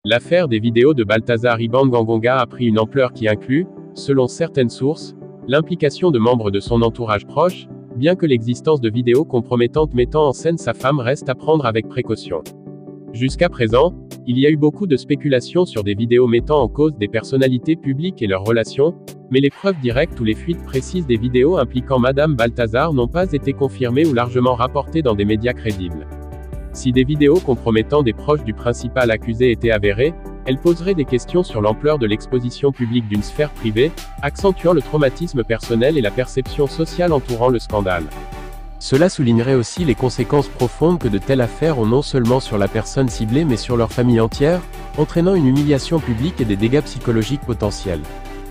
L'affaire des vidéos de Balthazar Ibangangonga a pris une ampleur qui inclut, selon certaines sources, l'implication de membres de son entourage proche, bien que l'existence de vidéos compromettantes mettant en scène sa femme reste à prendre avec précaution. Jusqu'à présent, il y a eu beaucoup de spéculations sur des vidéos mettant en cause des personnalités publiques et leurs relations, mais les preuves directes ou les fuites précises des vidéos impliquant Madame Balthazar n'ont pas été confirmées ou largement rapportées dans des médias crédibles. Si des vidéos compromettant des proches du principal accusé étaient avérées, elles poseraient des questions sur l'ampleur de l'exposition publique d'une sphère privée, accentuant le traumatisme personnel et la perception sociale entourant le scandale. Cela soulignerait aussi les conséquences profondes que de telles affaires ont non seulement sur la personne ciblée mais sur leur famille entière, entraînant une humiliation publique et des dégâts psychologiques potentiels.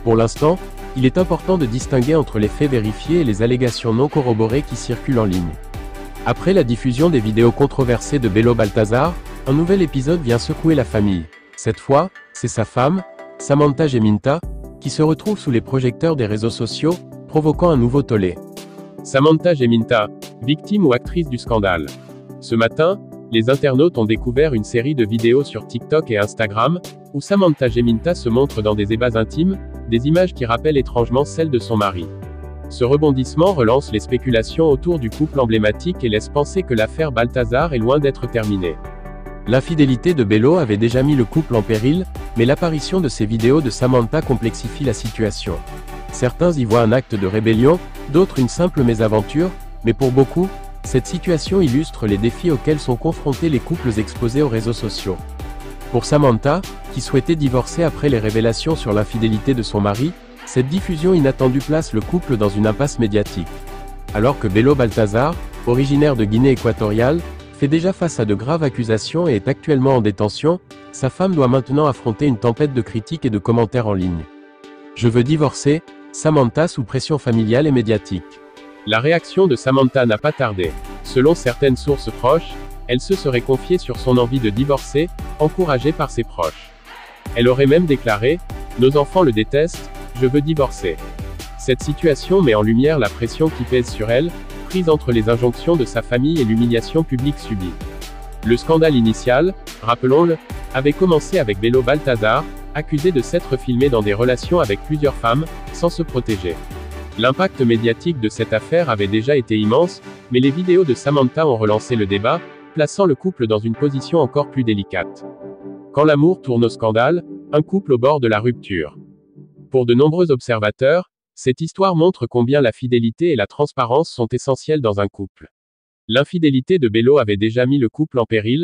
Pour l'instant, il est important de distinguer entre les faits vérifiés et les allégations non corroborées qui circulent en ligne. Après la diffusion des vidéos controversées de Bello Balthazar, un nouvel épisode vient secouer la famille. Cette fois, c'est sa femme, Samantha Geminta, qui se retrouve sous les projecteurs des réseaux sociaux, provoquant un nouveau tollé. Samantha Geminta, victime ou actrice du scandale. Ce matin, les internautes ont découvert une série de vidéos sur TikTok et Instagram, où Samantha Geminta se montre dans des ébats intimes, des images qui rappellent étrangement celles de son mari. Ce rebondissement relance les spéculations autour du couple emblématique et laisse penser que l'affaire Balthazar est loin d'être terminée. L'infidélité de Bello avait déjà mis le couple en péril, mais l'apparition de ces vidéos de Samantha complexifie la situation. Certains y voient un acte de rébellion, d'autres une simple mésaventure, mais pour beaucoup, cette situation illustre les défis auxquels sont confrontés les couples exposés aux réseaux sociaux. Pour Samantha, qui souhaitait divorcer après les révélations sur l'infidélité de son mari, cette diffusion inattendue place le couple dans une impasse médiatique. Alors que Bello Balthazar, originaire de Guinée équatoriale, fait déjà face à de graves accusations et est actuellement en détention, sa femme doit maintenant affronter une tempête de critiques et de commentaires en ligne. Je veux divorcer, Samantha sous pression familiale et médiatique. La réaction de Samantha n'a pas tardé. Selon certaines sources proches, elle se serait confiée sur son envie de divorcer, encouragée par ses proches. Elle aurait même déclaré « Nos enfants le détestent, je veux divorcer ». Cette situation met en lumière la pression qui pèse sur elle, prise entre les injonctions de sa famille et l'humiliation publique subie. Le scandale initial, rappelons-le, avait commencé avec Bello Balthazar, accusé de s'être filmé dans des relations avec plusieurs femmes, sans se protéger. L'impact médiatique de cette affaire avait déjà été immense, mais les vidéos de Samantha ont relancé le débat, plaçant le couple dans une position encore plus délicate. Quand l'amour tourne au scandale, un couple au bord de la rupture. Pour de nombreux observateurs, cette histoire montre combien la fidélité et la transparence sont essentielles dans un couple. L'infidélité de Bello avait déjà mis le couple en péril,